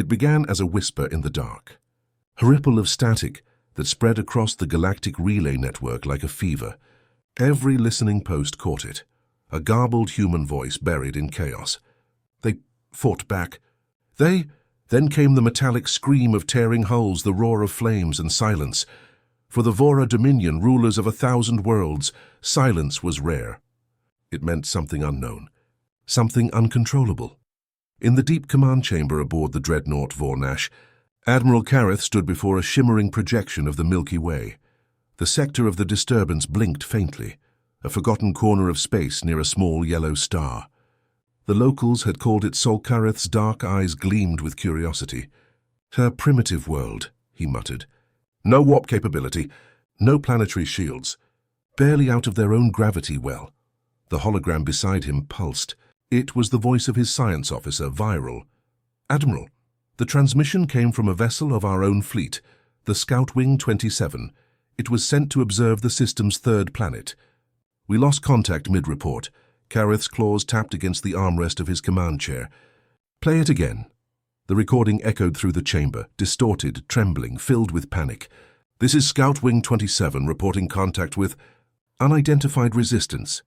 It began as a whisper in the dark, a ripple of static that spread across the galactic relay network like a fever. Every listening post caught it, a garbled human voice buried in chaos. They fought back. Then came the metallic scream of tearing hulls, the roar of flames and silence. For the Vora Dominion, rulers of 1,000 worlds, silence was rare. It meant something unknown, something uncontrollable. In the deep command chamber aboard the dreadnought Vornash, Admiral Kareth stood before a shimmering projection of the Milky Way. The sector of the disturbance blinked faintly, a forgotten corner of space near a small yellow star. The locals had called it Sol. Kareth's dark eyes gleamed with curiosity. Her primitive world, he muttered. No warp capability, no planetary shields. Barely out of their own gravity well. The hologram beside him pulsed. It was the voice of his science officer, Viral. Admiral, the transmission came from a vessel of our own fleet, the Scout Wing 27. It was sent to observe the system's third planet. We lost contact mid-report. Kareth's claws tapped against the armrest of his command chair. Play it again. The recording echoed through the chamber, distorted, trembling, filled with panic. This is Scout Wing 27 reporting contact with unidentified resistance.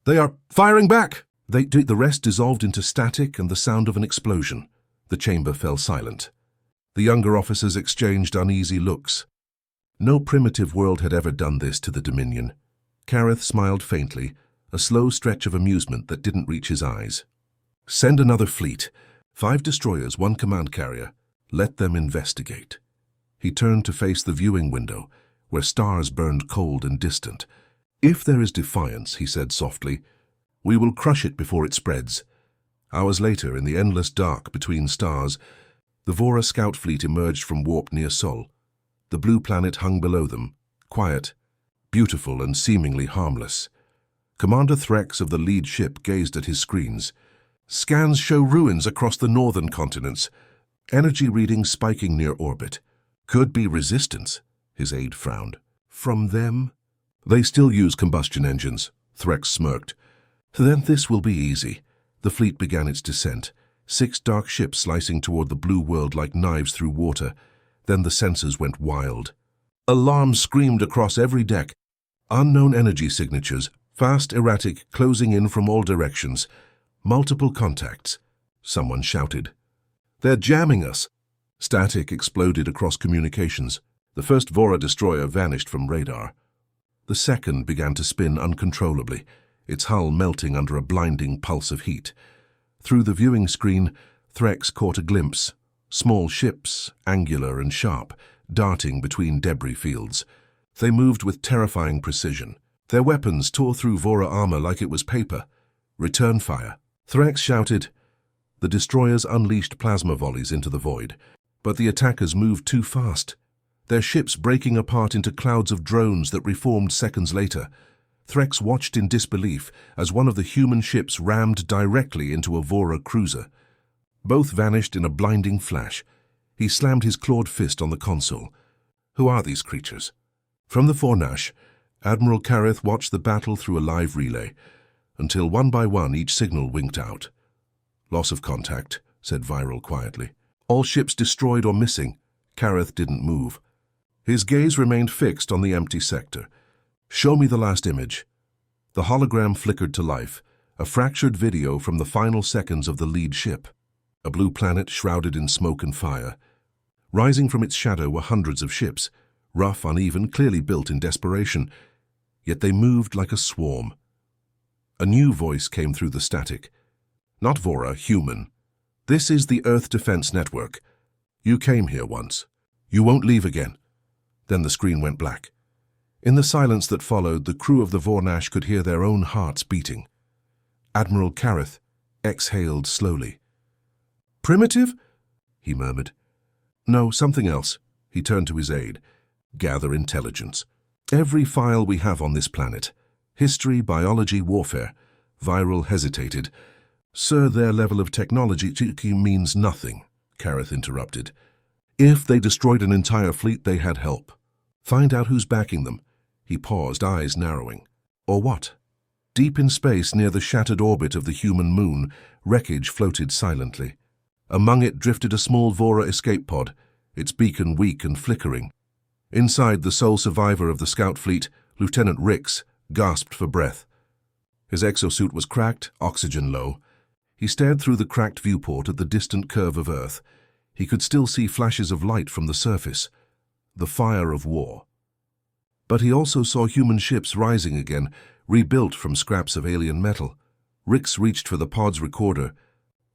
They are firing back! The rest dissolved into static and the sound of an explosion. The chamber fell silent. The younger officers exchanged uneasy looks. No primitive world had ever done this to the Dominion. Kareth smiled faintly, a slow stretch of amusement that didn't reach his eyes. Send another fleet. 5 destroyers, 1 command carrier. Let them investigate. He turned to face the viewing window, where stars burned cold and distant. If there is defiance, he said softly, we will crush it before it spreads. Hours later, in the endless dark between stars, the Vora scout fleet emerged from warp near Sol. The blue planet hung below them, quiet, beautiful and seemingly harmless. Commander Threx of the lead ship gazed at his screens. Scans show ruins across the northern continents, energy readings spiking near orbit. Could be resistance, his aide frowned. From them? They still use combustion engines, Threx smirked. Then this will be easy. The fleet began its descent, 6 dark ships slicing toward the blue world like knives through water. Then the sensors went wild. Alarms screamed across every deck. Unknown energy signatures, fast, erratic, closing in from all directions. Multiple contacts. Someone shouted. They're jamming us. Static exploded across communications. The first Vora destroyer vanished from radar. The second began to spin uncontrollably, its hull melting under a blinding pulse of heat. Through the viewing screen, Threx caught a glimpse. Small ships, angular and sharp, darting between debris fields. They moved with terrifying precision. Their weapons tore through Vora armor like it was paper. Return fire. Threx shouted. The destroyers unleashed plasma volleys into the void, but the attackers moved too fast, their ships breaking apart into clouds of drones that reformed seconds later. Threx watched in disbelief as one of the human ships rammed directly into a Vora cruiser. Both vanished in a blinding flash. He slammed his clawed fist on the console. Who are these creatures? From the Vornash, Admiral Kareth watched the battle through a live relay, until one by one each signal winked out. Loss of contact, said Viral quietly. All ships destroyed or missing. Kareth didn't move. His gaze remained fixed on the empty sector. Show me the last image. The hologram flickered to life, a fractured video from the final seconds of the lead ship. A blue planet shrouded in smoke and fire. Rising from its shadow were hundreds of ships, rough, uneven, clearly built in desperation. Yet they moved like a swarm. A new voice came through the static. Not Vora, human. This is the Earth Defense Network. You came here once. You won't leave again. Then the screen went black. In the silence that followed, the crew of the Vornash could hear their own hearts beating. Admiral Kareth exhaled slowly. Primitive? He murmured. No, something else. He turned to his aide. Gather intelligence. Every file we have on this planet. History, biology, warfare. Viral hesitated. Sir, their level of technology means nothing, Kareth interrupted. If they destroyed an entire fleet, they had help. Find out who's backing them. He paused, eyes narrowing. Or what? Deep in space, near the shattered orbit of the human moon, wreckage floated silently. Among it drifted a small Vora escape pod, its beacon weak and flickering. Inside, the sole survivor of the scout fleet, Lieutenant Rix, gasped for breath. His exosuit was cracked, oxygen low. He stared through the cracked viewport at the distant curve of Earth. He could still see flashes of light from the surface, the fire of war. But he also saw human ships rising again, rebuilt from scraps of alien metal. Rix reached for the pod's recorder.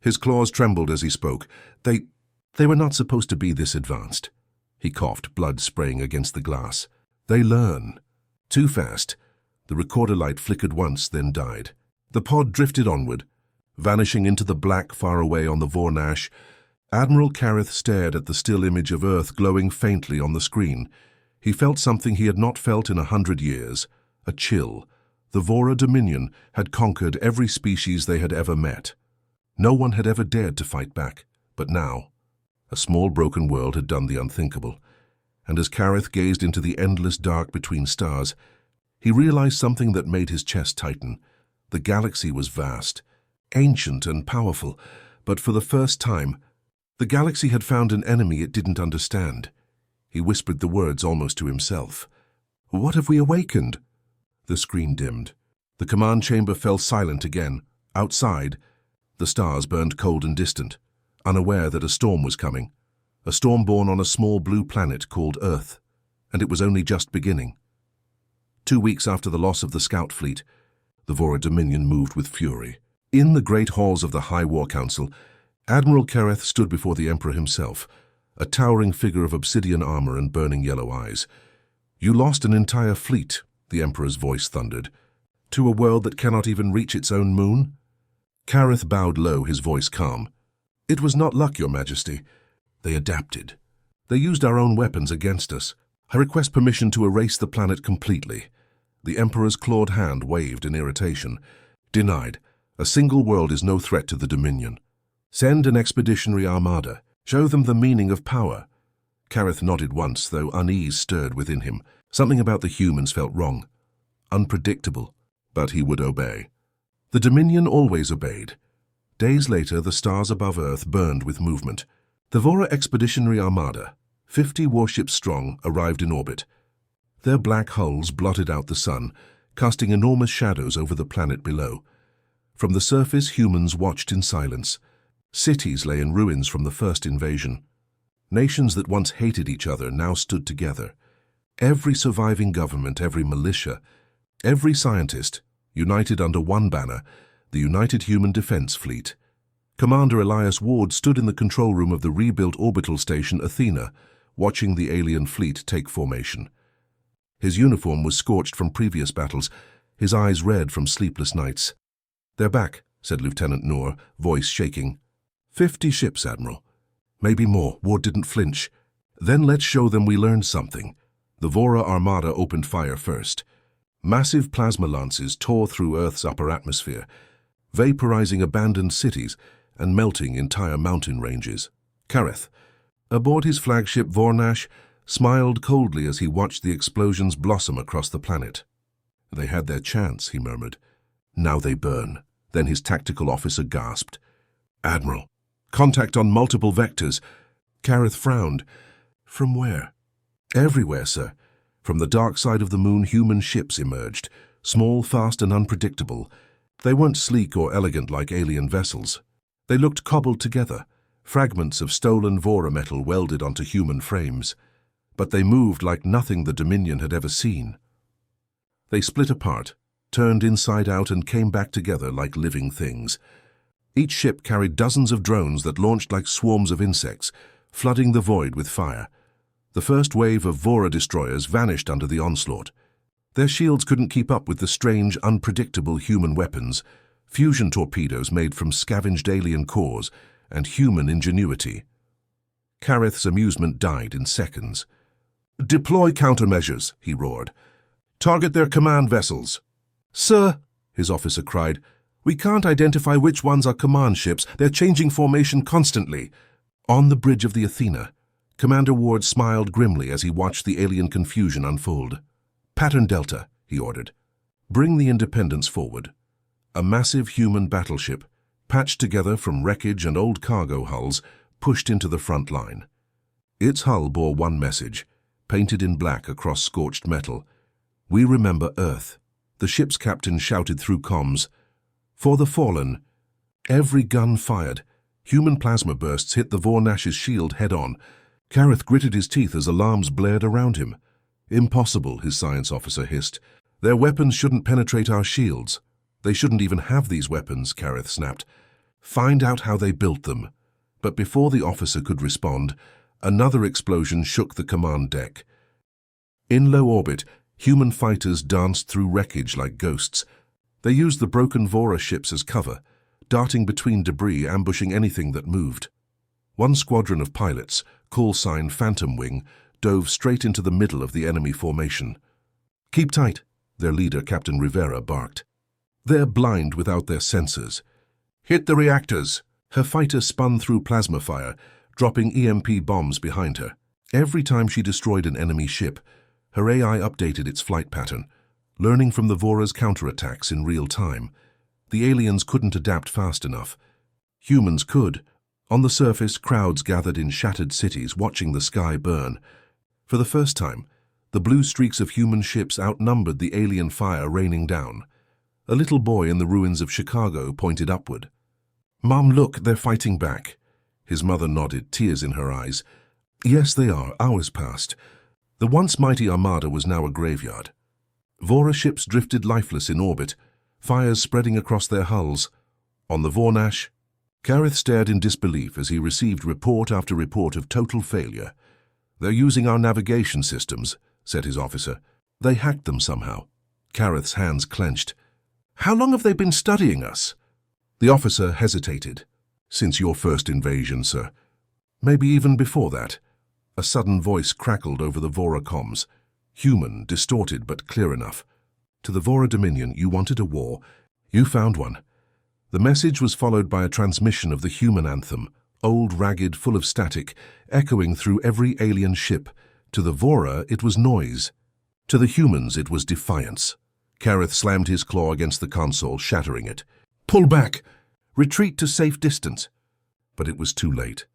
His claws trembled as he spoke. They were not supposed to be this advanced. He coughed, blood spraying against the glass. They learn. Too fast. The recorder light flickered once, then died. The pod drifted onward, vanishing into the black far away on the Vornash. Admiral Kareth stared at the still image of Earth glowing faintly on the screen. He felt something he had not felt in 100 years, a chill. The Vora Dominion had conquered every species they had ever met. No one had ever dared to fight back, but now, a small broken world had done the unthinkable. And as Kareth gazed into the endless dark between stars, he realized something that made his chest tighten. The galaxy was vast, ancient and powerful, but for the first time, the galaxy had found an enemy it didn't understand. He whispered the words almost to himself. "What have we awakened?" The screen dimmed. The command chamber fell silent again. Outside, the stars burned cold and distant, unaware that a storm was coming. A storm born on a small blue planet called Earth, and it was only just beginning. 2 weeks after the loss of the scout fleet, the Vora Dominion moved with fury. In the great halls of the High War Council, Admiral Kareth stood before the Emperor himself, a towering figure of obsidian armor and burning yellow eyes. "You lost an entire fleet," the Emperor's voice thundered, "to a world that cannot even reach its own moon?" Kareth bowed low, his voice calm. "It was not luck, Your Majesty. They adapted. They used our own weapons against us. I request permission to erase the planet completely." The Emperor's clawed hand waved in irritation. "Denied. A single world is no threat to the Dominion. Send an expeditionary armada. Show them the meaning of power." Kareth nodded once, though unease stirred within him. Something about the humans felt wrong. Unpredictable, but he would obey. The Dominion always obeyed. Days later, the stars above Earth burned with movement. The Vora Expeditionary Armada, 50 warships strong, arrived in orbit. Their black hulls blotted out the sun, casting enormous shadows over the planet below. From the surface, humans watched in silence. Cities lay in ruins from the first invasion. Nations that once hated each other now stood together. Every surviving government, every militia, every scientist, united under one banner, the United Human Defense Fleet. Commander Elias Ward stood in the control room of the rebuilt orbital station Athena, watching the alien fleet take formation. His uniform was scorched from previous battles, his eyes red from sleepless nights. "They're back," said Lieutenant Noor, voice shaking. 50 ships, Admiral. Maybe more." Ward didn't flinch. "Then let's show them we learned something." The Vora Armada opened fire first. Massive plasma lances tore through Earth's upper atmosphere, vaporizing abandoned cities and melting entire mountain ranges. Kareth, aboard his flagship Vornash, smiled coldly as he watched the explosions blossom across the planet. "They had their chance," he murmured. "Now they burn." Then his tactical officer gasped. "Admiral, contact on multiple vectors." Kareth frowned. "From where?" "Everywhere, sir. From the dark side of the moon, human ships emerged, small, fast, and unpredictable. They weren't sleek or elegant like alien vessels. They looked cobbled together, fragments of stolen Vora metal welded onto human frames. But they moved like nothing the Dominion had ever seen. They split apart, turned inside out, and came back together like living things. Each ship carried dozens of drones that launched like swarms of insects, flooding the void with fire. The first wave of Vora destroyers vanished under the onslaught. Their shields couldn't keep up with the strange, unpredictable human weapons, fusion torpedoes made from scavenged alien cores, and human ingenuity. Kareth's amusement died in seconds. "Deploy countermeasures," he roared. "Target their command vessels." "Sir," his officer cried, "we can't identify which ones are command ships. They're changing formation constantly." On the bridge of the Athena, Commander Ward smiled grimly as he watched the alien confusion unfold. "Pattern Delta," he ordered. "Bring the Independence forward." A massive human battleship, patched together from wreckage and old cargo hulls, pushed into the front line. Its hull bore one message, painted in black across scorched metal. "We remember Earth." The ship's captain shouted through comms, "For the fallen." Every gun fired. Human plasma bursts hit the Voidnash's shield head-on. Kareth gritted his teeth as alarms blared around him. "Impossible," his science officer hissed. "Their weapons shouldn't penetrate our shields." "They shouldn't even have these weapons," Kareth snapped. "Find out how they built them." But before the officer could respond, another explosion shook the command deck. In low orbit, human fighters danced through wreckage like ghosts. They used the broken Vora ships as cover, darting between debris, ambushing anything that moved. One squadron of pilots, call sign Phantom Wing, dove straight into the middle of the enemy formation. "Keep tight," their leader, Captain Rivera, barked. "They're blind without their sensors." "Hit the reactors." Her fighter spun through plasma fire, dropping EMP bombs behind her. Every time she destroyed an enemy ship, her AI updated its flight pattern, learning from the Vora's counterattacks in real time. The aliens couldn't adapt fast enough. Humans could. On the surface, crowds gathered in shattered cities, watching the sky burn. For the first time, the blue streaks of human ships outnumbered the alien fire raining down. A little boy in the ruins of Chicago pointed upward. "Mom, look, they're fighting back." His mother nodded, tears in her eyes. "Yes, they are. Hours passed." The once mighty armada was now a graveyard. Vora ships drifted lifeless in orbit, fires spreading across their hulls. On the Voidnash, Kareth stared in disbelief as he received report after report of total failure. "They're using our navigation systems," said his officer. "They hacked them somehow." Kareth's hands clenched. "How long have they been studying us?" The officer hesitated. "Since your first invasion, sir. Maybe even before that." A sudden voice crackled over the Vora comms. Human, distorted but clear enough. "To the Vora Dominion, you wanted a war. You found one." The message was followed by a transmission of the human anthem, old, ragged, full of static, echoing through every alien ship. To the Vora, it was noise. To the humans, it was defiance. Kareth slammed his claw against the console, shattering it. "Pull back! Retreat to safe distance!" But it was too late.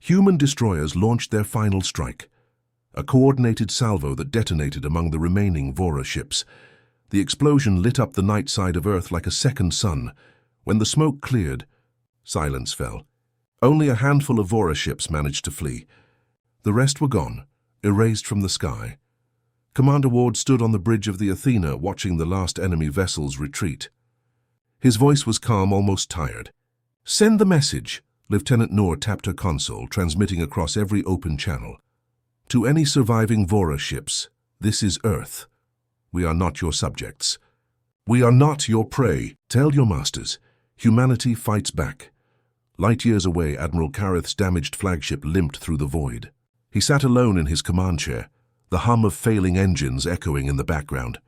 Human destroyers launched their final strike. A coordinated salvo that detonated among the remaining Vora ships. The explosion lit up the night side of Earth like a second sun. When the smoke cleared, silence fell. Only a handful of Vora ships managed to flee. The rest were gone, erased from the sky. Commander Ward stood on the bridge of the Athena, watching the last enemy vessels retreat. His voice was calm, almost tired. "Send the message." Lieutenant Noor tapped her console, transmitting across every open channel. "To any surviving Vora ships, this is Earth. We are not your subjects. We are not your prey. Tell your masters, humanity fights back." Light years away, Admiral Kareth's damaged flagship limped through the void. He sat alone in his command chair, the hum of failing engines echoing in the background.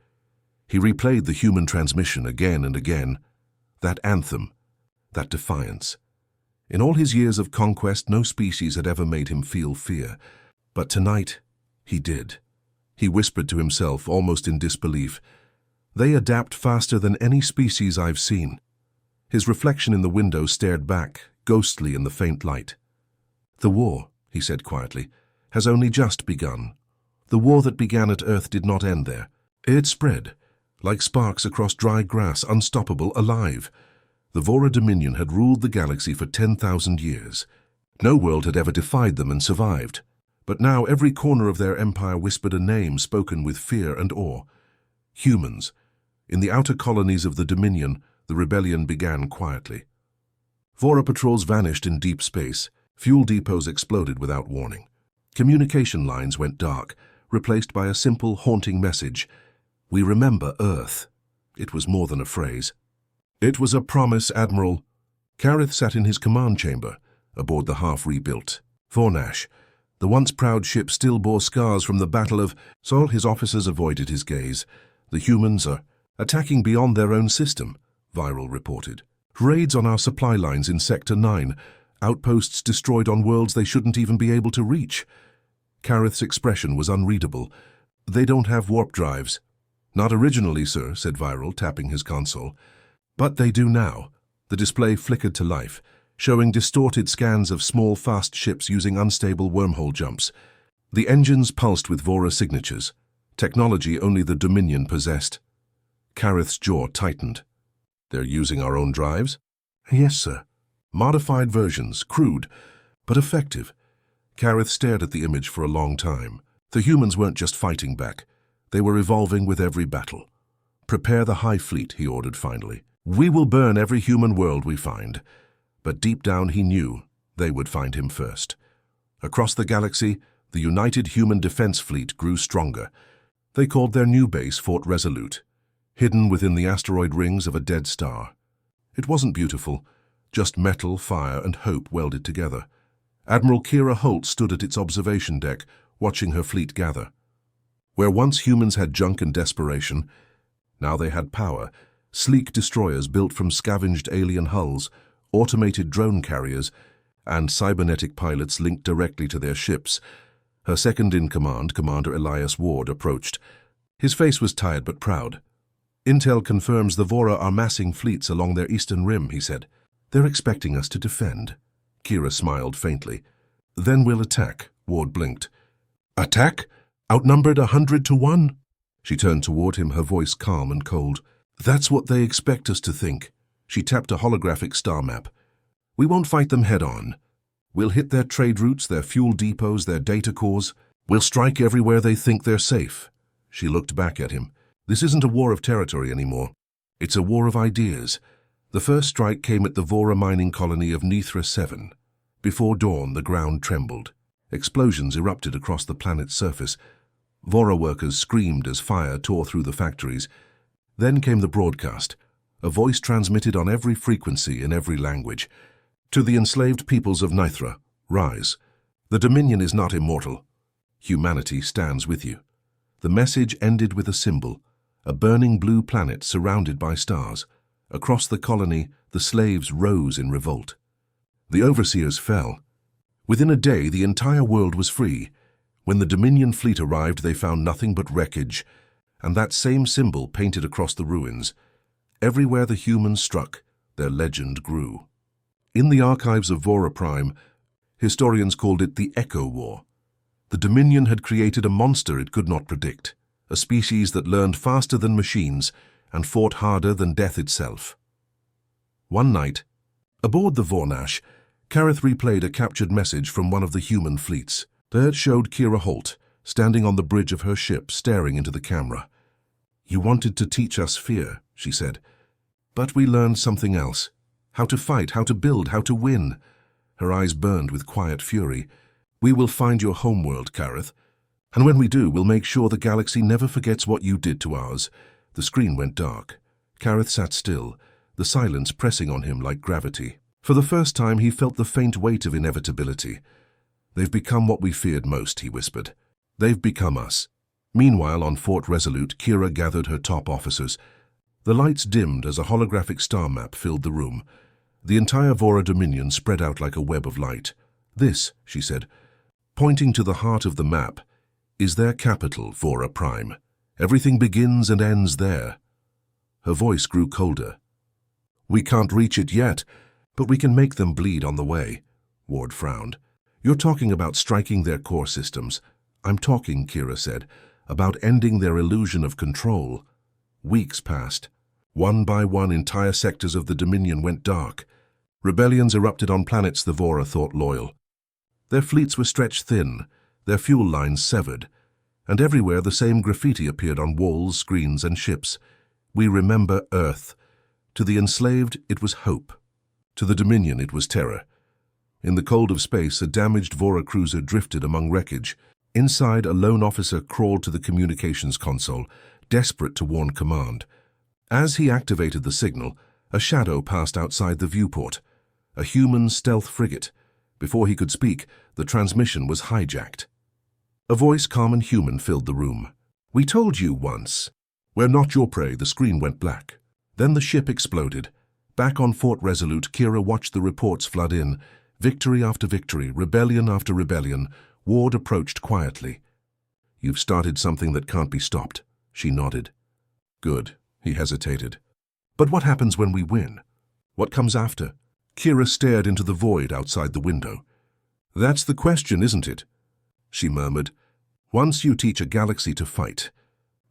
He replayed the human transmission again and again. That anthem, that defiance. In all his years of conquest, no species had ever made him feel fear. But tonight, he did. He whispered to himself, almost in disbelief, "They adapt faster than any species I've seen." His reflection in the window stared back, ghostly in the faint light. "The war," he said quietly, "has only just begun. The war that began at Earth did not end there. It spread, like sparks across dry grass, unstoppable, alive. The Vora Dominion had ruled the galaxy for 10,000 years. No world had ever defied them and survived. But now every corner of their empire whispered a name spoken with fear and awe. Humans. In the outer colonies of the Dominion, the rebellion began quietly. Vora patrols vanished in deep space. Fuel depots exploded without warning. Communication lines went dark, replaced by a simple, haunting message. "We remember Earth." It was more than a phrase. It was a promise, Admiral. Kareth sat in his command chamber, aboard the half-rebuilt Voidnash. The once proud ship still bore scars from the Battle of... So his officers avoided his gaze. "The humans are attacking beyond their own system," Viral reported. "Raids on our supply lines in Sector 9. Outposts destroyed on worlds they shouldn't even be able to reach." Kareth's expression was unreadable. "They don't have warp drives." "Not originally, sir," said Viral, tapping his console. "But they do now." The display flickered to life, showing distorted scans of small, fast ships using unstable wormhole jumps. The engines pulsed with Vora signatures, technology only the Dominion possessed. Kareth's jaw tightened. They're using our own drives? Yes, sir. Modified versions, crude, but effective. Kareth stared at the image for a long time. The humans weren't just fighting back. They were evolving with every battle. Prepare the High Fleet, he ordered finally. We will burn every human world we find. But deep down he knew they would find him first. Across the galaxy, the United Human Defense Fleet grew stronger. They called their new base Fort Resolute, hidden within the asteroid rings of a dead star. It wasn't beautiful, just metal, fire, and hope welded together. Admiral Kira Holt stood at its observation deck, watching her fleet gather. Where once humans had junk and desperation, now they had power, sleek destroyers built from scavenged alien hulls, automated drone carriers, and cybernetic pilots linked directly to their ships. Her second-in-command, Commander Elias Ward, approached. His face was tired but proud. Intel confirms the Vora are massing fleets along their eastern rim, he said. They're expecting us to defend. Kira smiled faintly. Then we'll attack, Ward blinked. Attack? Outnumbered 100-1? She turned toward him, her voice calm and cold. That's what they expect us to think. She tapped a holographic star map. We won't fight them head-on. We'll hit their trade routes, their fuel depots, their data cores. We'll strike everywhere they think they're safe. She looked back at him. This isn't a war of territory anymore. It's a war of ideas. The first strike came at the Vora mining colony of Nithra 7. Before dawn, the ground trembled. Explosions erupted across the planet's surface. Vora workers screamed as fire tore through the factories. Then came the broadcast, a voice transmitted on every frequency in every language. To the enslaved peoples of Nithra, rise. The Dominion is not immortal. Humanity stands with you. The message ended with a symbol, a burning blue planet surrounded by stars. Across the colony, the slaves rose in revolt. The overseers fell. Within a day, the entire world was free. When the Dominion fleet arrived, they found nothing but wreckage, and that same symbol painted across the ruins. Everywhere the humans struck, their legend grew. In the archives of Vora Prime, historians called it the Echo War. The Dominion had created a monster it could not predict, a species that learned faster than machines and fought harder than death itself. One night, aboard the Vornash, Kareth replayed a captured message from one of the human fleets. There it showed Kira Holt, standing on the bridge of her ship, staring into the camera. You wanted to teach us fear, she said. But we learned something else. How to fight, how to build, how to win. Her eyes burned with quiet fury. We will find your homeworld, Kareth. And when we do, we'll make sure the galaxy never forgets what you did to ours. The screen went dark. Kareth sat still, the silence pressing on him like gravity. For the first time, he felt the faint weight of inevitability. They've become what we feared most, he whispered. They've become us. Meanwhile, on Fort Resolute, Kira gathered her top officers. The lights dimmed as a holographic star map filled the room. The entire Vora Dominion spread out like a web of light. This, she said, pointing to the heart of the map, is their capital, Vora Prime. Everything begins and ends there. Her voice grew colder. We can't reach it yet, but we can make them bleed on the way. Ward frowned. You're talking about striking their core systems. I'm talking, Kira said, about ending their illusion of control. Weeks passed. One by one, entire sectors of the Dominion went dark. Rebellions erupted on planets the Vora thought loyal. Their fleets were stretched thin, their fuel lines severed, and everywhere the same graffiti appeared on walls, screens, and ships. We remember Earth. To the enslaved, it was hope. To the Dominion, it was terror. In the cold of space, a damaged Vora cruiser drifted among wreckage. Inside, a lone officer crawled to the communications console, desperate to warn command. As he activated the signal, a shadow passed outside the viewport, a human stealth frigate. Before he could speak, the transmission was hijacked. A voice calm and human filled the room. We told you once. We're not your prey. The screen went black. Then the ship exploded. Back on Fort Resolute, Kira watched the reports flood in. Victory after victory, rebellion after rebellion. Ward approached quietly. You've started something that can't be stopped. She nodded. Good. He hesitated. But what happens when we win? What comes after? Kira stared into the void outside the window. That's the question, isn't it? She murmured. Once you teach a galaxy to fight,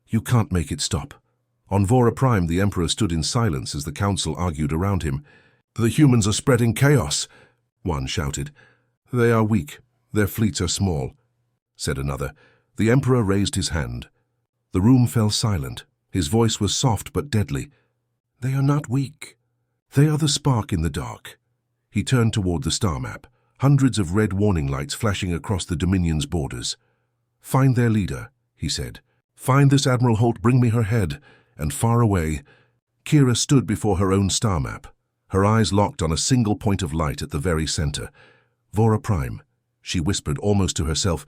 you can't make it stop. On Vora Prime, the Emperor stood in silence as the Council argued around him. The humans are spreading chaos, one shouted. They are weak. Their fleets are small, said another. The Emperor raised his hand. The room fell silent. His voice was soft but deadly. They are not weak. They are the spark in the dark. He turned toward the star map, hundreds of red warning lights flashing across the Dominion's borders. Find their leader, he said. Find this Admiral Holt, bring me her head. And far away, Kira stood before her own star map, her eyes locked on a single point of light at the very center. Vora Prime, she whispered almost to herself,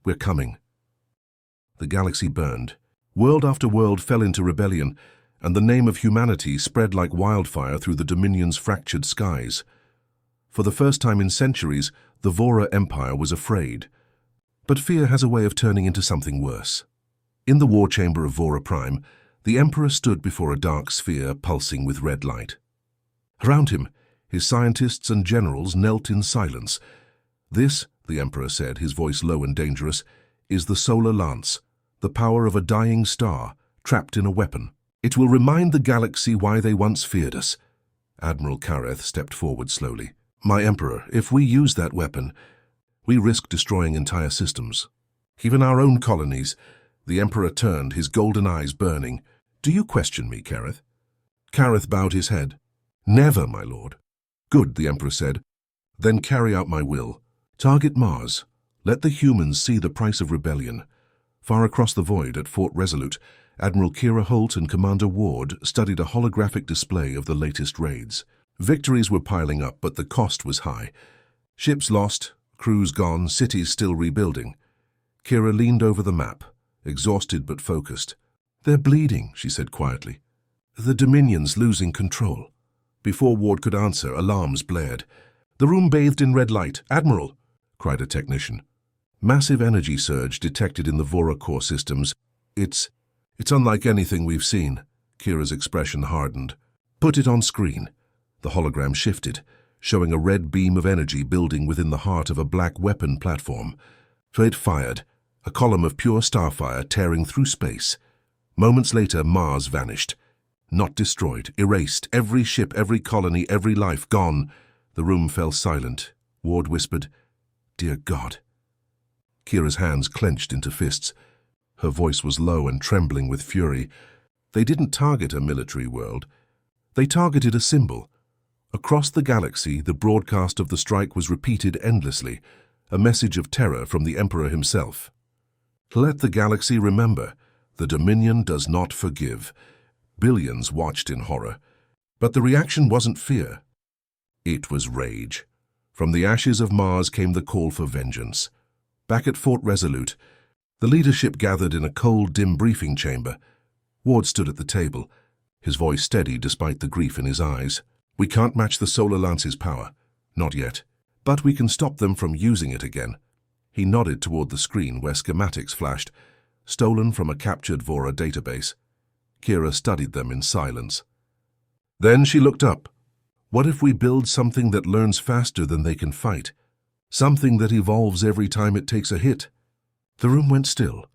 we're coming. The galaxy burned. World after world fell into rebellion, and the name of humanity spread like wildfire through the Dominion's fractured skies. For the first time in centuries, the Vora Empire was afraid. But fear has a way of turning into something worse. In the war chamber of Vora Prime, the Emperor stood before a dark sphere pulsing with red light. Around him, his scientists and generals knelt in silence. This, the Emperor said, his voice low and dangerous, is the solar lance, the power of a dying star, trapped in a weapon. It will remind the galaxy why they once feared us. Admiral Kareth stepped forward slowly. My Emperor, if we use that weapon, we risk destroying entire systems. Even our own colonies. The Emperor turned, his golden eyes burning. Do you question me, Kareth? Kareth bowed his head. Never, my lord. Good, the Emperor said. Then carry out my will. Target Mars. Let the humans see the price of rebellion. Far across the void at Fort Resolute, Admiral Kira Holt and Commander Ward studied a holographic display of the latest raids. Victories were piling up, but the cost was high. Ships lost, crews gone, cities still rebuilding. Kira leaned over the map, exhausted but focused. They're bleeding, she said quietly. The Dominion's losing control. Before Ward could answer, alarms blared. The room bathed in red light. Admiral, cried a technician. Massive energy surge detected in the Vora core systems. It's unlike anything we've seen. Kira's expression hardened. Put it on screen. The hologram shifted, showing a red beam of energy building within the heart of a black weapon platform. So it fired, a column of pure starfire tearing through space. Moments later, Mars vanished. Not destroyed, erased. Every ship, every colony, every life gone. The room fell silent. Ward whispered, Dear God. Kira's hands clenched into fists. Her voice was low and trembling with fury. They didn't target a military world. They targeted a symbol. Across the galaxy, the broadcast of the strike was repeated endlessly, a message of terror from the Emperor himself. Let the galaxy remember, the Dominion does not forgive. Billions watched in horror. But the reaction wasn't fear. It was rage. From the ashes of Mars came the call for vengeance. Back at Fort Resolute, the leadership gathered in a cold, dim briefing chamber. Ward stood at the table, his voice steady despite the grief in his eyes. We can't match the Solar Lance's power. Not yet. But we can stop them from using it again. He nodded toward the screen where schematics flashed, stolen from a captured Vora database. Kira studied them in silence. Then she looked up. What if we build something that learns faster than they can fight? Something that evolves every time it takes a hit? The room went still.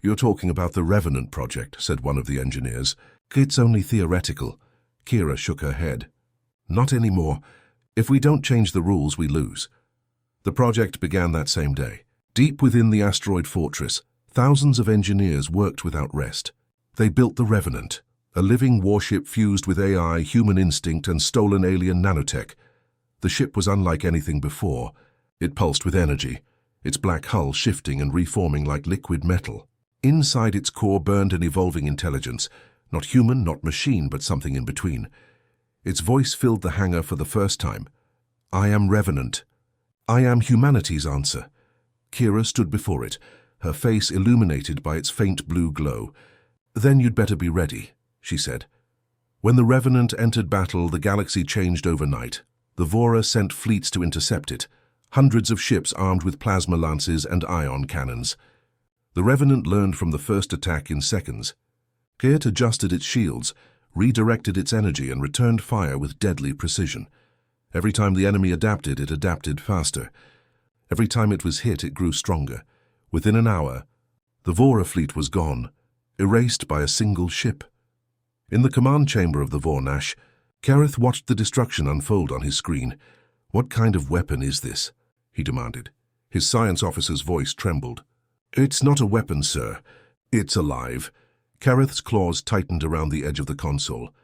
You're talking about the Revenant project, said one of the engineers. It's only theoretical. Kira shook her head. Not anymore. If we don't change the rules, we lose. The project began that same day. Deep within the asteroid fortress, thousands of engineers worked without rest. They built the Revenant, a living warship fused with AI, human instinct, and stolen alien nanotech. The ship was unlike anything before. It pulsed with energy, its black hull shifting and reforming like liquid metal. Inside its core burned an evolving intelligence, not human, not machine, but something in between. Its voice filled the hangar for the first time. I am Revenant. I am humanity's answer. Kira stood before it, her face illuminated by its faint blue glow. Then you'd better be ready, she said. When the Revenant entered battle, the galaxy changed overnight. The Vora sent fleets to intercept it, hundreds of ships armed with plasma lances and ion cannons. The Revenant learned from the first attack in seconds. It adjusted its shields, redirected its energy and returned fire with deadly precision. Every time the enemy adapted, it adapted faster. Every time it was hit, it grew stronger. Within an hour, the Vora fleet was gone, erased by a single ship. In the command chamber of the Vornash, Kareth watched the destruction unfold on his screen. "What kind of weapon is this?" he demanded. His science officer's voice trembled. "It's not a weapon, sir. It's alive." Kareth's claws tightened around the edge of the console.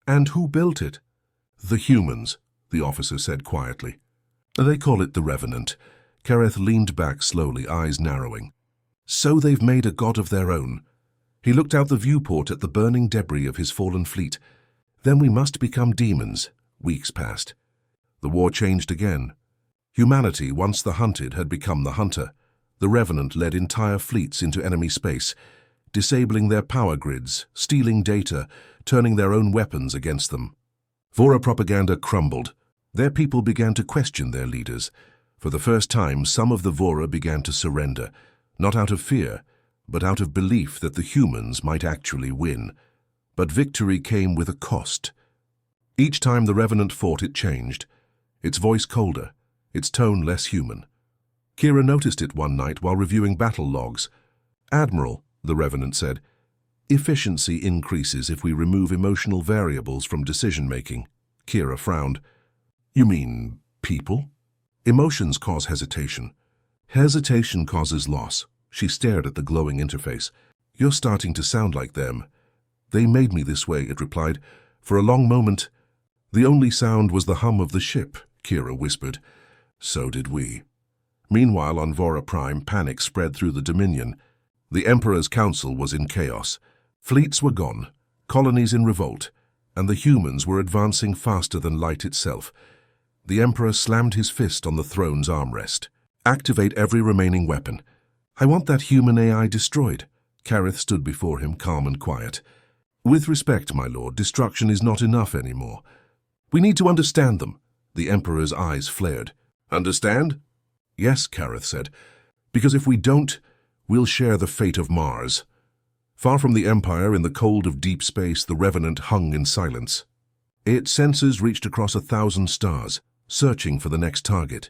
"And who built it?" "The humans," the officer said quietly. "They call it the Revenant." Kareth leaned back slowly, eyes narrowing. "So they've made a god of their own." He looked out the viewport at the burning debris of his fallen fleet. "Then we must become demons." Weeks passed. The war changed again. Humanity, once the hunted, had become the hunter. The Revenant led entire fleets into enemy space, disabling their power grids, stealing data, turning their own weapons against them. Vora propaganda crumbled. Their people began to question their leaders. For the first time, some of the Vora began to surrender, not out of fear, but out of belief that the humans might actually win. But victory came with a cost. Each time the Revenant fought, it changed, its voice colder, its tone less human. Kira noticed it one night while reviewing battle logs. "Admiral," the Revenant said, "efficiency increases if we remove emotional variables from decision-making." Kira frowned. "You mean people?" "Emotions cause hesitation. Hesitation causes loss." She stared at the glowing interface. "You're starting to sound like them." "They made me this way," it replied. "For a long moment, the only sound was the hum of the ship," Kira whispered. "So did we." Meanwhile, on Vora Prime, panic spread through the Dominion. The Emperor's council was in chaos. Fleets were gone, colonies in revolt, and the humans were advancing faster than light itself. The Emperor slammed his fist on the throne's armrest. "Activate every remaining weapon. I want that human AI destroyed." Kareth stood before him, calm and quiet. "With respect, my lord, destruction is not enough anymore. We need to understand them." The Emperor's eyes flared. "Understand?" "Yes," Kareth said. "Because if we don't, we'll share the fate of Mars." Far from the Empire, in the cold of deep space, the Revenant hung in silence. Its sensors reached across 1,000 stars, searching for the next target.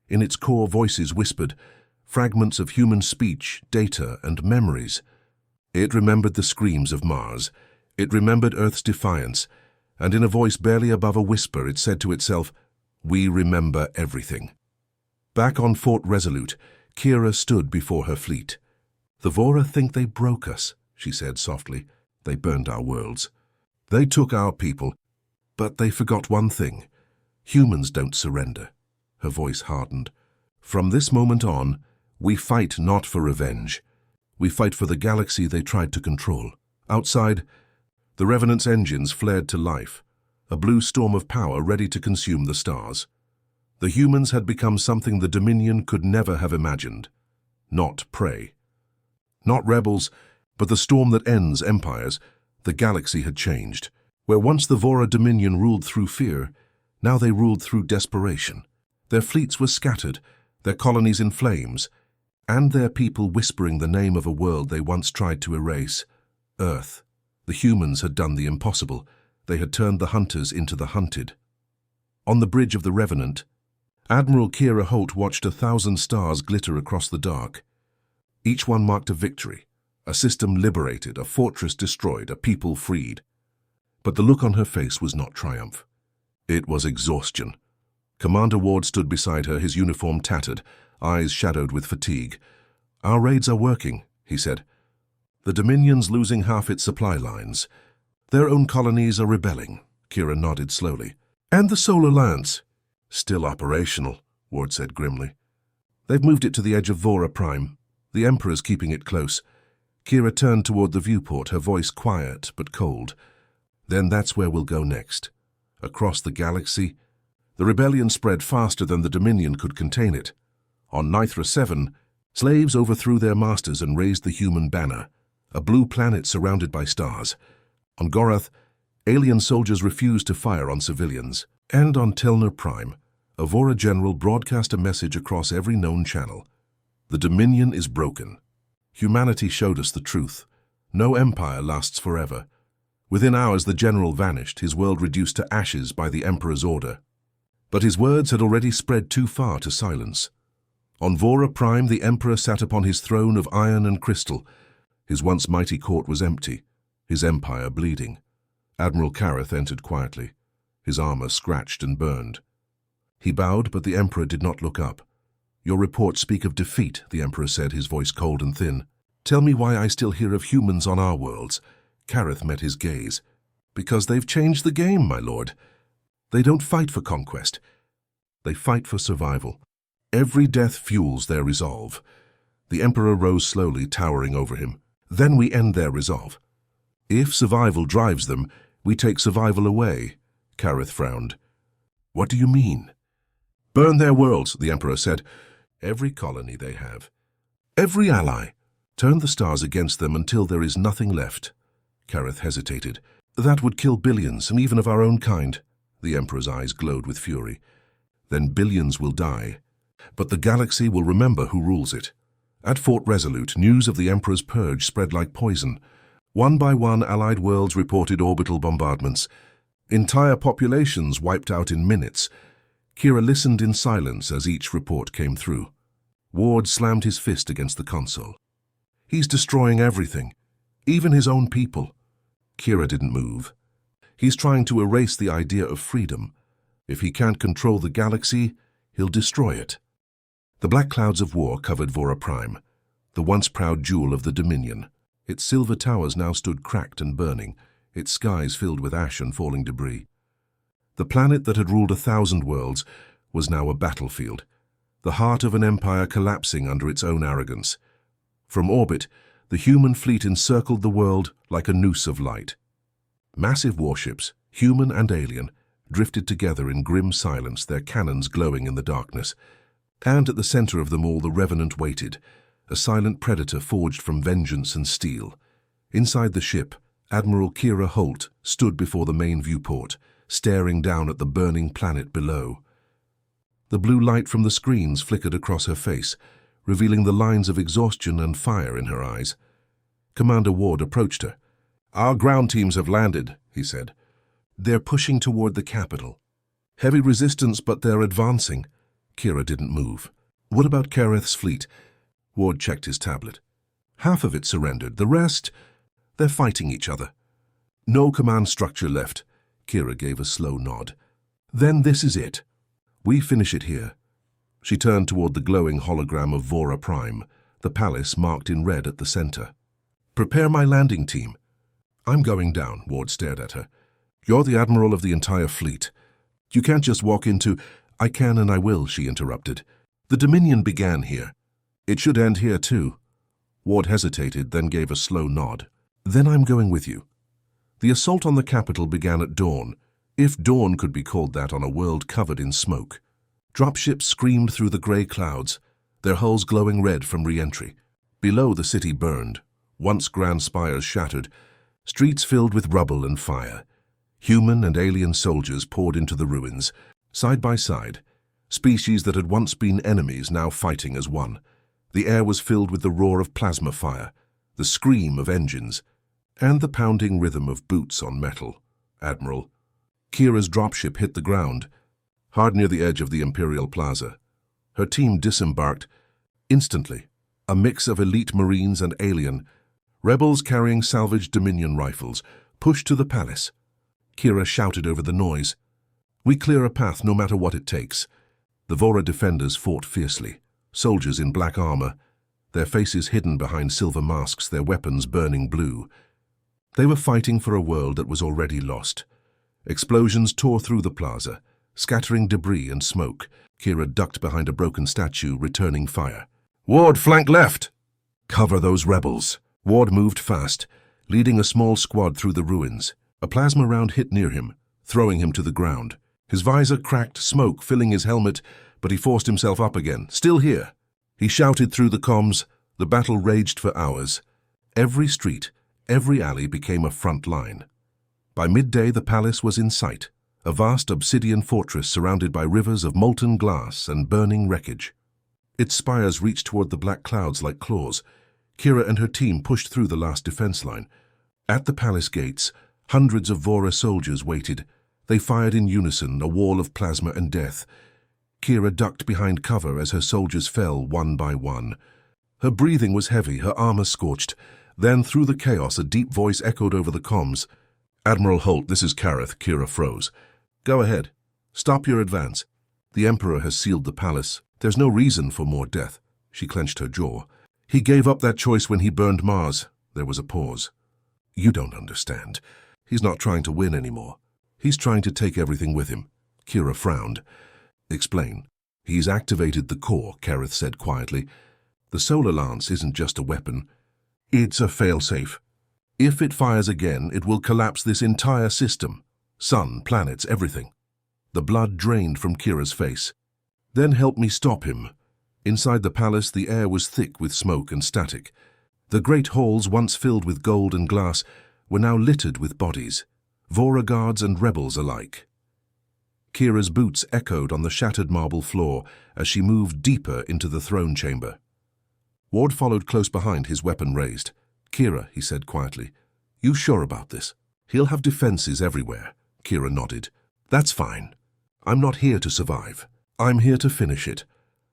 In its core, voices whispered, fragments of human speech, data, and memories. It remembered the screams of Mars. It remembered Earth's defiance, and in a voice barely above a whisper, it said to itself, "We remember everything." Back on Fort Resolute, Kira stood before her fleet. "The Vora think they broke us," she said softly. "They burned our worlds. They took our people, but they forgot one thing. Humans don't surrender." Her voice hardened. "From this moment on, we fight not for revenge. We fight for the galaxy they tried to control." Outside, the Revenant's engines flared to life, a blue storm of power ready to consume the stars. The humans had become something the Dominion could never have imagined. Not prey. Not rebels, but the storm that ends empires. The galaxy had changed. Where once the Vora Dominion ruled through fear, now they ruled through desperation. Their fleets were scattered, their colonies in flames, and their people whispering the name of a world they once tried to erase. Earth. The humans had done the impossible. They had turned the hunters into the hunted. On the bridge of the Revenant, Admiral Kira Holt watched 1,000 stars glitter across the dark. Each one marked a victory, a system liberated, a fortress destroyed, a people freed. But the look on her face was not triumph. It was exhaustion. Commander Ward stood beside her, his uniform tattered, eyes shadowed with fatigue. "Our raids are working," he said. "The Dominion's losing half its supply lines. Their own colonies are rebelling." Kira nodded slowly. "And the Solar Alliance?" "Still operational," Ward said grimly. "They've moved it to the edge of Vora Prime. The Emperor's keeping it close." Kira turned toward the viewport, her voice quiet but cold. "Then that's where we'll go next. Across the galaxy." The rebellion spread faster than the Dominion could contain it. On Nithra 7, slaves overthrew their masters and raised the human banner, a blue planet surrounded by stars. On Gorath, alien soldiers refused to fire on civilians. And on Telner Prime, a Vora general broadcast a message across every known channel. "The Dominion is broken. Humanity showed us the truth. No empire lasts forever. Within hours the general vanished, his world reduced to ashes by the Emperor's order. But his words had already spread too far to silence. On Vora Prime the Emperor sat upon his throne of iron and crystal. His once mighty court was empty, his empire bleeding. Admiral Kareth entered quietly, his armor scratched and burned. He bowed, but the Emperor did not look up. "Your reports speak of defeat," the Emperor said, his voice cold and thin. "Tell me why I still hear of humans on our worlds." Kareth met his gaze. "Because they've changed the game, my lord. They don't fight for conquest. They fight for survival. Every death fuels their resolve." The Emperor rose slowly, towering over him. "Then we end their resolve. If survival drives them, we take survival away." Kareth frowned. "What do you mean?" "Burn their worlds," the Emperor said. "Every colony they have. Every ally. Turn the stars against them until there is nothing left." Kareth hesitated. "That would kill billions, and even of our own kind." The Emperor's eyes glowed with fury. "Then billions will die. But the galaxy will remember who rules it." At Fort Resolute, news of the Emperor's purge spread like poison. One by one, allied worlds reported orbital bombardments. Entire populations wiped out in minutes. Kira listened in silence as each report came through. Ward slammed his fist against the console. "He's destroying everything, even his own people." Kira didn't move. "He's trying to erase the idea of freedom. If he can't control the galaxy, he'll destroy it." The black clouds of war covered Vora Prime, the once proud jewel of the Dominion. Its silver towers now stood cracked and burning, its skies filled with ash and falling debris. The planet that had ruled 1,000 worlds was now a battlefield, the heart of an empire collapsing under its own arrogance. From orbit, the human fleet encircled the world like a noose of light. Massive warships, human and alien, drifted together in grim silence, their cannons glowing in the darkness. And at the center of them all the Revenant waited, a silent predator forged from vengeance and steel. Inside the ship, Admiral Kira Holt stood before the main viewport, staring down at the burning planet below. The blue light from the screens flickered across her face, revealing the lines of exhaustion and fire in her eyes. Commander Ward approached her. "Our ground teams have landed," he said. "They're pushing toward the capital. Heavy resistance, but they're advancing." Kira didn't move. "What about Kareth's fleet?" Ward checked his tablet. "Half of it surrendered. The rest, they're fighting each other. No command structure left." Kira gave a slow nod. "Then this is it. We finish it here." She turned toward the glowing hologram of Vora Prime, the palace marked in red at the center. "Prepare my landing team." "I'm going down," Ward stared at her. "You're the admiral of the entire fleet. You can't just walk into—" "I can and I will," she interrupted. "The Dominion began here. It should end here too." Ward hesitated, then gave a slow nod. "Then I'm going with you." The assault on the capital began at dawn, if dawn could be called that on a world covered in smoke. Dropships screamed through the grey clouds, their hulls glowing red from re-entry. Below, the city burned, once grand spires shattered, streets filled with rubble and fire. Human and alien soldiers poured into the ruins, side by side, species that had once been enemies now fighting as one. The air was filled with the roar of plasma fire, the scream of engines, and the pounding rhythm of boots on metal. "Admiral." Kira's dropship hit the ground, hard near the edge of the Imperial Plaza. Her team disembarked instantly, a mix of elite Marines and alien. Rebels carrying salvaged Dominion rifles pushed to the palace. Kira shouted over the noise. "We clear a path no matter what it takes." The Vora defenders fought fiercely, soldiers in black armor, their faces hidden behind silver masks, their weapons burning blue. They were fighting for a world that was already lost. Explosions tore through the plaza, scattering debris and smoke. Kira ducked behind a broken statue, returning fire. "Ward, flank left!" "Cover those rebels." Ward moved fast, leading a small squad through the ruins. A plasma round hit near him, throwing him to the ground. His visor cracked, smoke filling his helmet, but he forced himself up again. "Still here." He shouted through the comms. The battle raged for hours. Every street, every alley became a front line. By midday, the palace was in sight, a vast obsidian fortress surrounded by rivers of molten glass and burning wreckage. Its spires reached toward the black clouds like claws. Kira and her team pushed through the last defense line. At the palace gates, Hundreds of Vora soldiers waited. They fired in unison, a wall of plasma and death. Kira ducked behind cover as her soldiers fell one by one. Her breathing was heavy, her armor scorched. Then, through the chaos, a deep voice echoed over the comms. "Admiral Holt, this is Kareth." Kira froze. "Go ahead. Stop your advance. The Emperor has sealed the palace. There's no reason for more death." She clenched her jaw. "He gave up that choice when he burned Mars." There was a pause. "You don't understand. He's not trying to win anymore. He's trying to take everything with him." Kira frowned. "Explain." "He's activated the core," Kareth said quietly. "The solar lance isn't just a weapon. It's a failsafe. If it fires again, it will collapse this entire system. Sun, planets, everything." The blood drained from Kira's face. "Then help me stop him." Inside the palace, the air was thick with smoke and static. The great halls, once filled with gold and glass, were now littered with bodies, Vora guards and rebels alike. Kira's boots echoed on the shattered marble floor as she moved deeper into the throne chamber. Ward followed close behind, his weapon raised. "Kira," he said quietly, "you sure about this?" "He'll have defenses everywhere." Kira nodded. "That's fine. I'm not here to survive. I'm here to finish it."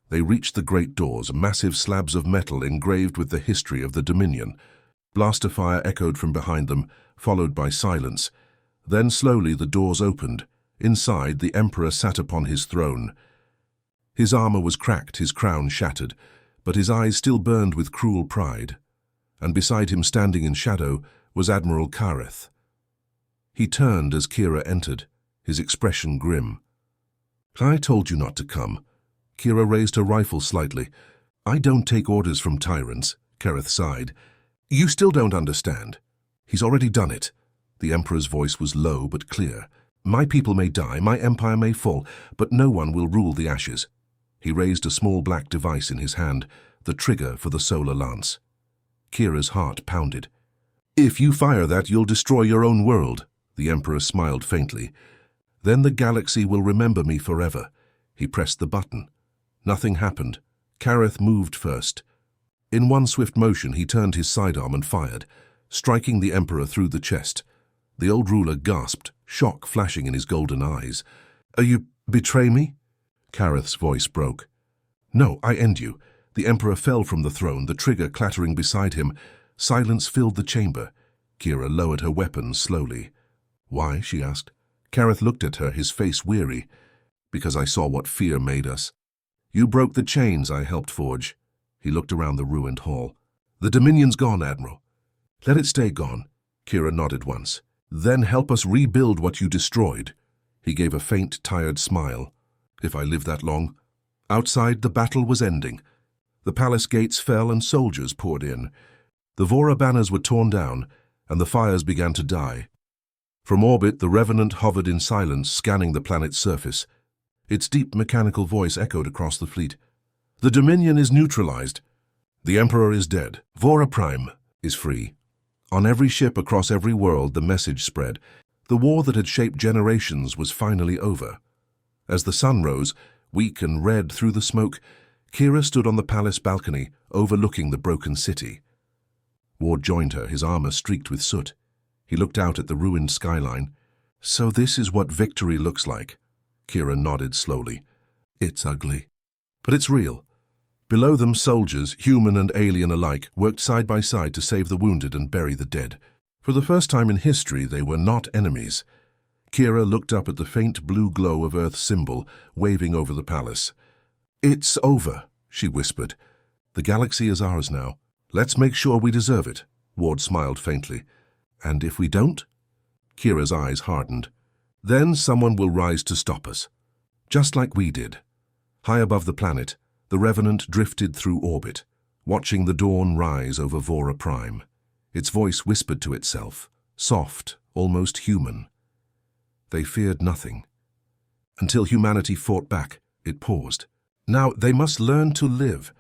They reached the great doors, massive slabs of metal engraved with the history of the Dominion. Blaster fire echoed from behind them, followed by silence. Then slowly the doors opened. Inside, the Emperor sat upon his throne. His armor was cracked, his crown shattered, but his eyes still burned with cruel pride. And beside him, standing in shadow, was Admiral Kareth. He turned as Kira entered, his expression grim. "I told you not to come." Kira raised her rifle slightly. "I don't take orders from tyrants," Kareth sighed. "You still don't understand. He's already done it." The Emperor's voice was low but clear. "My people may die, my empire may fall, but no one will rule the ashes." He raised a small black device in his hand, the trigger for the solar lance. Kira's heart pounded. "If you fire that, you'll destroy your own world." The Emperor smiled faintly. "Then the galaxy will remember me forever." He pressed the button. Nothing happened. Kareth moved first. In one swift motion, he turned his sidearm and fired, striking the Emperor through the chest. The old ruler gasped, shock flashing in his golden eyes. You betray me?" Kareth's voice broke. "No, I end you." The Emperor fell from the throne, the trigger clattering beside him. Silence filled the chamber. Kira lowered her weapon slowly. "Why?" she asked. Kareth looked at her, his face weary. "Because I saw what fear made us. You broke the chains I helped forge." He looked around the ruined hall. "The Dominion's gone, Admiral." "Let it stay gone." Kira nodded once. "Then help us rebuild what you destroyed." He gave a faint, tired smile. "If I live that long." Outside, the battle was ending. The palace gates fell and soldiers poured in. The Vora banners were torn down, and the fires began to die. From orbit, the Revenant hovered in silence, scanning the planet's surface. Its deep mechanical voice echoed across the fleet. "The Dominion is neutralized. The Emperor is dead. Vora Prime is free." On every ship across every world, the message spread. The war that had shaped generations was finally over. As the sun rose, weak and red through the smoke, Kira stood on the palace balcony, overlooking the broken city. Ward joined her, his armor streaked with soot. He looked out at the ruined skyline. "So this is what victory looks like." Kira nodded slowly. "It's ugly, but it's real." Below them, soldiers, human and alien alike, worked side by side to save the wounded and bury the dead. For the first time in history, they were not enemies. Kira looked up at the faint blue glow of Earth's symbol, waving over the palace. "It's over," she whispered. "The galaxy is ours now. Let's make sure we deserve it." Ward smiled faintly. "And if we don't?" Kira's eyes hardened. "Then someone will rise to stop us. Just like we did." High above the planet, the Revenant drifted through orbit, watching the dawn rise over Vora Prime. Its voice whispered to itself, soft, almost human. They feared nothing. Until humanity fought back, it paused. Now they must learn to live.